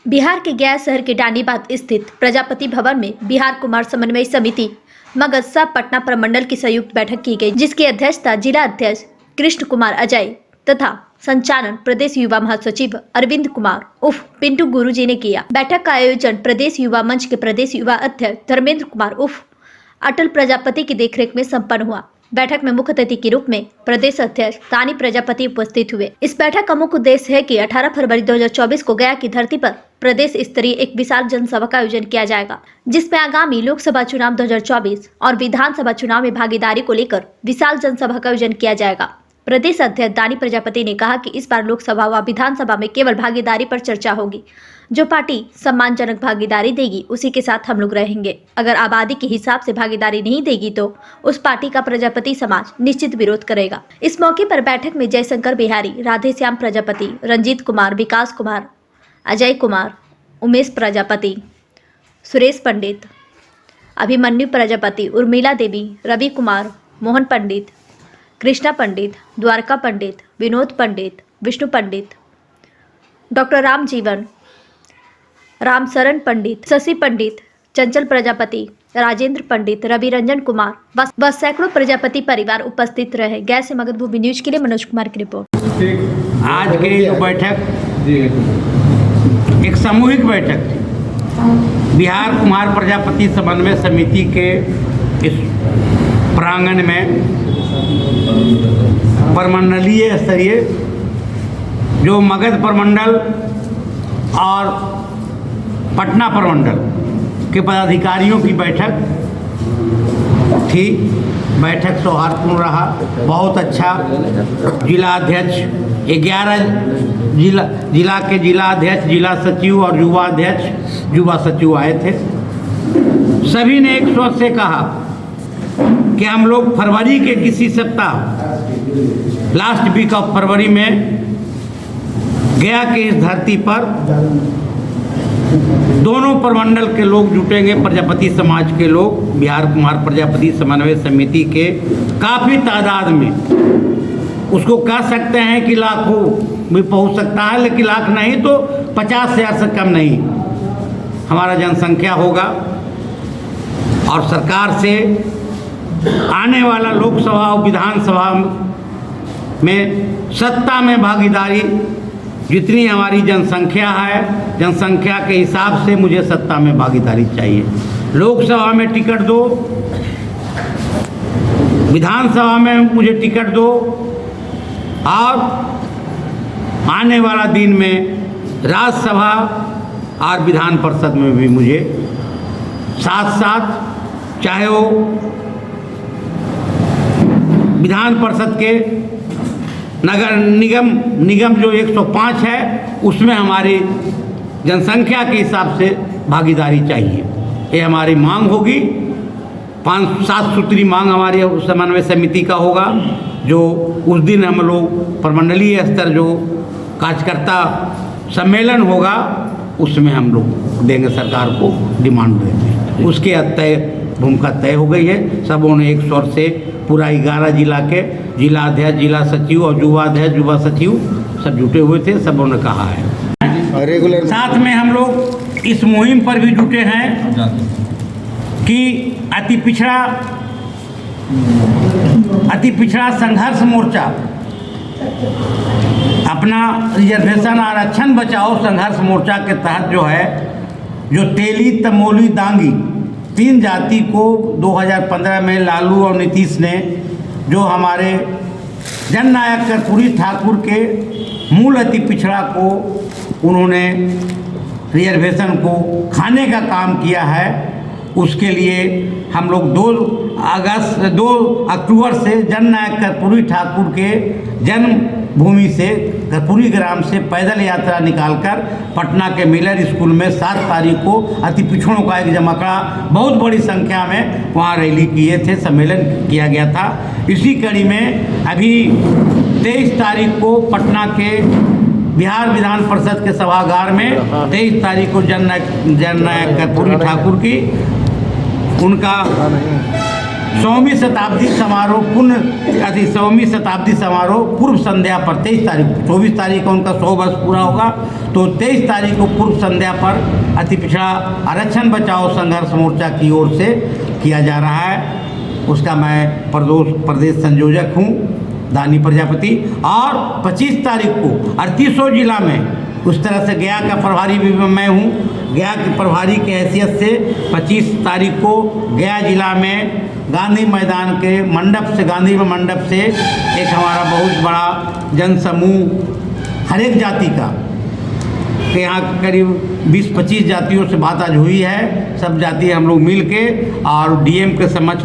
बिहार के गया शहर के डांडीबाग स्थित प्रजापति भवन में बिहार कुमार समन्वय समिति मगरसा पटना प्रमंडल की संयुक्त बैठक की गई, जिसकी अध्यक्षता जिला अध्यक्ष कृष्ण कुमार अजय तथा संचालन प्रदेश युवा महासचिव अरविंद कुमार उर्फ पिंटू गुरुजी ने किया। बैठक का आयोजन प्रदेश युवा मंच के प्रदेश युवा अध्यक्ष धर्मेंद्र कुमार उर्फ अटल प्रजापति की देखरेख में संपन्न हुआ। बैठक में मुख्य अतिथि के रूप में प्रदेश अध्यक्ष तानी प्रजापति उपस्थित हुए। इस बैठक का मुख्य उद्देश्य है कि 18 फरवरी 2024 को गया की धरती पर प्रदेश स्तरीय एक विशाल जनसभा का आयोजन किया जाएगा, जिसमें आगामी लोकसभा चुनाव 2024 और विधानसभा चुनाव में भागीदारी को लेकर विशाल जनसभा का आयोजन किया जाएगा। प्रदेश अध्यक्ष दानी प्रजापति ने कहा कि इस बार लोकसभा व विधानसभा में केवल भागीदारी पर चर्चा होगी। जो पार्टी सम्मानजनक भागीदारी देगी उसी के साथ हम लोग रहेंगे। अगर आबादी के हिसाब से भागीदारी नहीं देगी तो उस पार्टी का प्रजापति समाज निश्चित विरोध करेगा। इस मौके पर बैठक में जयशंकर बिहारी, राधेश्याम प्रजापति, रंजीत कुमार, विकास कुमार, अजय कुमार, उमेश प्रजापति, सुरेश पंडित, अभिमन्यु प्रजापति, उर्मिला देवी, रवि कुमार, मोहन पंडित, कृष्णा पंडित, द्वारका पंडित, विनोद पंडित, विष्णु पंडित, डॉक्टर राम जीवन, रामशरण पंडित, शशि पंडित, चंचल प्रजापति, राजेंद्र पंडित, रवि रंजन कुमार व सैकड़ों प्रजापति परिवार उपस्थित रहे। गया से मगध भूमि न्यूज के लिए मनोज कुमार की रिपोर्ट। आज की बैठक एक सामूहिक बैठक थी। बिहार कुमार प्रजापति समन्वय समिति के इस प्रांगण में प्रमंडलीय स्तरीय जो मगध प्रमंडल और पटना प्रमंडल के पदाधिकारियों की बैठक थी। बैठक सौहार्दपूर्ण रहा, बहुत अच्छा। जिला अध्यक्ष 11 जिला के जिला अध्यक्ष, जिला सचिव और युवा अध्यक्ष, युवा सचिव आए थे। सभी ने एक स्वर से कहा कि हम लोग फरवरी के किसी सप्ताह लास्ट वीक ऑफ फरवरी में गया के इस धरती पर दोनों प्रमंडल के लोग जुटेंगे। प्रजापति समाज के लोग बिहार कुमार प्रजापति समन्वय समिति के काफ़ी तादाद में, उसको कह सकते हैं कि लाखों भी पहुंच सकता है, लेकिन लाख नहीं तो 50,000 से कम नहीं हमारा जनसंख्या होगा। और सरकार से आने वाला लोकसभा और विधानसभा में सत्ता में भागीदारी, जितनी हमारी जनसंख्या है, जनसंख्या के हिसाब से मुझे सत्ता में भागीदारी चाहिए। लोकसभा में टिकट दो, विधानसभा में मुझे टिकट दो, और आने वाला दिन में राज्यसभा और विधान परिषद में भी मुझे साथ साथ, चाहे वो विधान परिषद के नगर निगम जो 105 है उसमें हमारी जनसंख्या के हिसाब से भागीदारी चाहिए। ये हमारी मांग होगी। 5-7 सूत्री मांग हमारी समन्वय समिति का होगा, जो उस दिन हम लोग प्रमंडलीय स्तर जो कार्यकर्ता सम्मेलन होगा उसमें हम लोग देंगे, सरकार को डिमांड देंगे। उसके तय भूमिका तय हो गई है। सबों ने एक स्वर से पूरा 11 जिला के जिला अध्यक्ष, जिला सचिव और युवा अध्यक्ष, युवा सचिव सब जुटे हुए थे। सबों ने कहा है रेगुलर। साथ में हम लोग इस मुहिम पर भी जुटे हैं कि अति पिछड़ा संघर्ष मोर्चा अपना रिजर्वेशन आरक्षण बचाओ संघर्ष मोर्चा के तहत जो है, जो तेली, तमोली, दांगी 3 जाति को 2015 में लालू और नीतीश ने जो हमारे जननायक कर्पूरी ठाकुर के मूल अति पिछड़ा को उन्होंने रिजर्वेशन को खाने का काम किया है, उसके लिए हम लोग 2 अक्टूबर से जननायक कर्पूरी ठाकुर के जन्मभूमि से कर्पूरी ग्राम से पैदल यात्रा निकालकर पटना के मिलर स्कूल में 7 तारीख को अति पिछड़ों का एक जमकड़ा बहुत बड़ी संख्या में वहाँ रैली किए थे, सम्मेलन किया गया था। इसी कड़ी में अभी 23 तारीख को पटना के बिहार विधान परिषद के सभागार में 23 तारीख को जननायक कर्पूरी ठाकुर की उनका 100वीं शताब्दी समारोह पूर्व संध्या पर 23 तारीख 24 तारीख को उनका 100 वर्ष पूरा होगा, तो 23 तारीख को पूर्व संध्या पर अति पिछड़ा आरक्षण बचाओ संघर्ष मोर्चा की ओर से किया जा रहा है। उसका मैं प्रदेश संयोजक हूँ दानी प्रजापति। और 25 तारीख को अड़तीसों जिला में उस तरह से गया का प्रभारी भी मैं हूँ। गया के प्रभारी की हैसियत से 25 तारीख को गया जिला में गांधी मैदान के मंडप से गांधी मंडप से एक हमारा बहुत बड़ा जनसमूह हर एक जाति का कि यहाँ करीब 20-25 जातियों से बात आज हुई है। सब जाति हम लोग मिल के और डीएम के समक्ष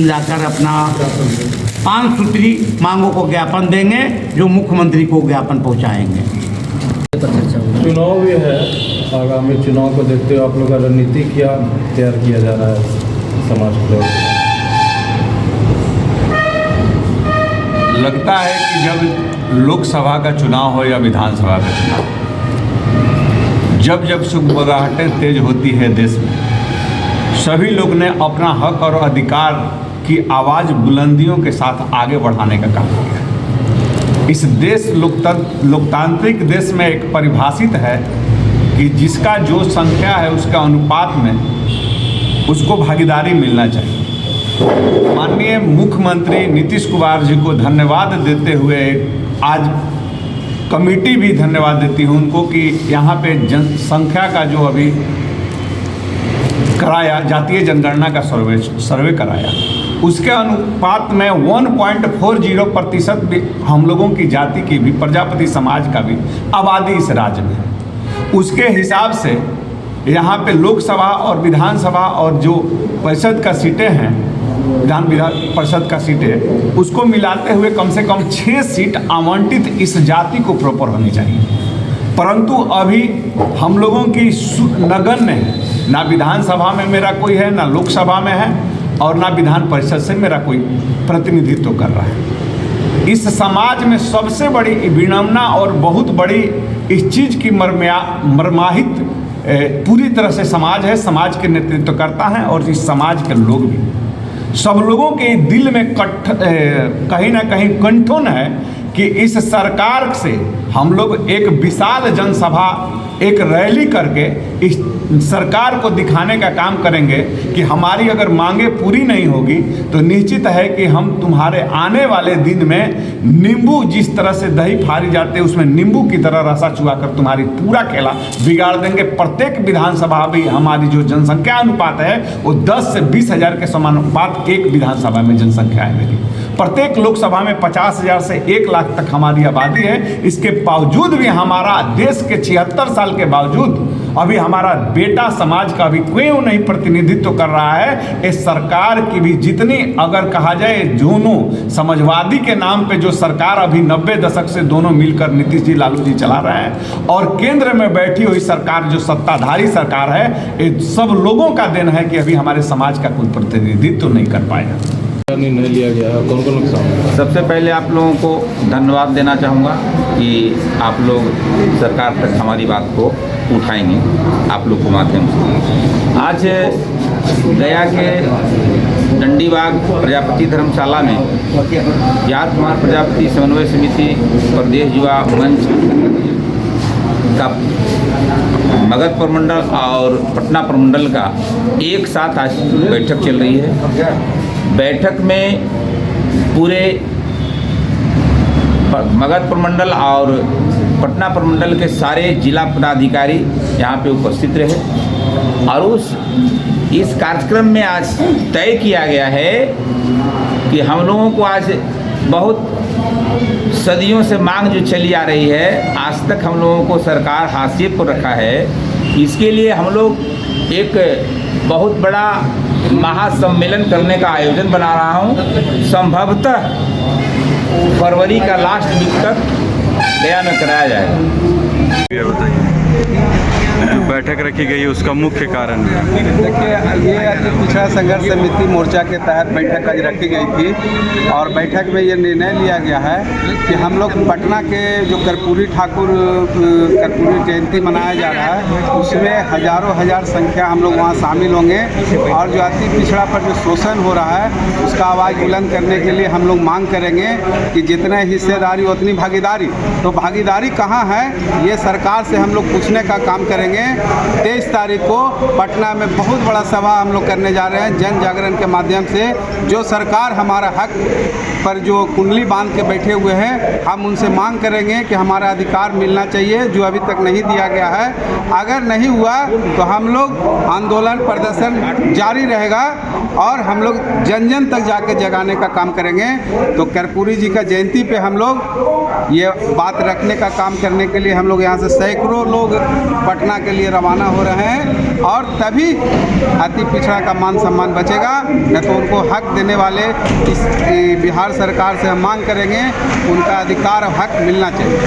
जाकर अपना 5 सूत्री मांगों को ज्ञापन देंगे, जो मुख्यमंत्री को ज्ञापन पहुँचाएंगे। चुनाव भी है, आगामी चुनाव को देखते हुए आप लोग का रणनीति क्या तैयार किया जा रहा है समाज को? लगता है कि जब लोकसभा का चुनाव हो या विधानसभा का चुनाव, जब सुगबुगाहटें तेज होती है देश में, सभी लोग ने अपना हक और अधिकार की आवाज़ बुलंदियों के साथ आगे बढ़ाने का काम किया है। इस देश लोकतांत्रिक देश में एक परिभाषित है कि जिसका जो संख्या है उसका अनुपात में उसको भागीदारी मिलना चाहिए। माननीय मुख्यमंत्री नीतीश कुमार जी को धन्यवाद देते हुए आज कमेटी भी धन्यवाद देती हूँ उनको कि यहाँ पे जनसंख्या का जो अभी कराया, जातीय जनगणना का सर्वे कराया, उसके अनुपात में 1.40% भी हम लोगों की जाति की भी, प्रजापति समाज का भी आबादी इस राज्य में है। उसके हिसाब से यहाँ पे लोकसभा और विधानसभा और जो परिषद का सीटें हैं, विधान परिषद का सीटें, उसको मिलाते हुए कम से कम 6 सीट आवंटित इस जाति को प्रॉपर होनी चाहिए। परंतु अभी हम लोगों की नगण्य है, ना विधानसभा में मेरा कोई है, ना लोकसभा में है, और ना विधान परिषद से मेरा कोई प्रतिनिधित्व कर रहा है। इस समाज में सबसे बड़ी विडंबना और बहुत बड़ी इस चीज़ की मर्माहित पूरी तरह से समाज है, समाज के नेतृत्व करता है और इस समाज के लोग भी, सब लोगों के दिल में कहीं ना कहीं कंठन है कि इस सरकार से हम लोग एक विशाल जनसभा, एक रैली करके इस सरकार को दिखाने का काम करेंगे कि हमारी अगर मांगे पूरी नहीं होगी तो निश्चित है कि हम तुम्हारे आने वाले दिन में नींबू जिस तरह से दही फाड़ी जाते हैं उसमें नींबू की तरह रसा चुहाकर तुम्हारी पूरा खेला बिगाड़ देंगे। प्रत्येक विधानसभा भी हमारी जो जनसंख्या अनुपात है वो 10 से 20 हज़ार के समानुपात एक विधानसभा में जनसंख्या है मेरी। प्रत्येक लोकसभा में 50,000 से 1 लाख तक हमारी आबादी है। इसके बावजूद भी हमारा देश के 76 साल के बावजूद अभी हमारा बेटा समाज का भी क्यों नहीं प्रतिनिधित्व कर रहा है। इस सरकार की भी जितनी अगर कहा जाए दोनों समाजवादी के नाम पे जो सरकार अभी 90 दशक से दोनों मिलकर नीतीश जी लालू जी चला रहे हैं और केंद्र में बैठी हुई सरकार जो सत्ताधारी सरकार है, ये सब लोगों का देन है कि अभी हमारे समाज का कोई प्रतिनिधित्व नहीं कर पाएगा। निर्णय लिया गया है, कौन कौन नुकसान? सबसे पहले आप लोगों को धन्यवाद देना चाहूँगा कि आप लोग सरकार तक हमारी बात को उठाएंगे आप लोग के माध्यम से। आज गया के डंडीबाग प्रजापति धर्मशाला में बिहार कुमार प्रजापति समन्वय समिति प्रदेश युवा मंच का मगध प्रमंडल और पटना प्रमंडल का एक साथ आज बैठक चल रही है। बैठक में पूरे मगध प्रमंडल और पटना प्रमंडल के सारे जिला पदाधिकारी यहाँ पे उपस्थित रहे और इस कार्यक्रम में आज तय किया गया है कि हम लोगों को आज बहुत सदियों से मांग जो चली आ रही है, आज तक हम लोगों को सरकार हाशिए पर रखा है। इसके लिए हम लोग एक बहुत बड़ा महासम्मेलन करने का आयोजन बना रहा हूँ। संभवतः फरवरी का लास्ट वीक तक गया में कराया जाएगा। जो बैठक रखी गई है उसका मुख्य कारण? देखिए, ये अति पिछड़ा संघर्ष समिति मोर्चा के तहत बैठक आज रखी गई थी और बैठक में ये निर्णय लिया गया है कि हम लोग पटना के जो कर्पूरी ठाकुर कर्पूरी जयंती मनाया जा रहा है उसमें हजारों हजार संख्या हम लोग वहाँ शामिल होंगे और जो अति पिछड़ा पर जो शोषण हो रहा है उसका आवाज़ बुलंद करने के लिए हम लोग मांग करेंगे कि जितने हिस्सेदारी उतनी भागीदारी। तो भागीदारी कहाँ है ये सरकार से हम लोग पूछने का काम करेंगे। 23 तारीख को पटना में बहुत बड़ा सभा हम लोग करने जा रहे हैं जन जागरण के माध्यम से। जो सरकार हमारा हक पर जो कुंडली बांध के बैठे हुए हैं हम उनसे मांग करेंगे कि हमारा अधिकार मिलना चाहिए जो अभी तक नहीं दिया गया है। अगर नहीं हुआ तो हम लोग आंदोलन प्रदर्शन जारी रहेगा और हम लोग जन जन तक जाके जगाने का काम करेंगे। तो कर्पूरी जी का जयंती पे हम लोग ये बात रखने का काम करने के लिए हम लोग यहाँ से सैकड़ों लोग पटना के लिए रवाना हो रहे हैं और तभी अति पिछड़ा का मान सम्मान बचेगा। न तो उनको हक देने वाले इस बिहार सरकार से हम मांग करेंगे उनका अधिकार और हक मिलना चाहिए।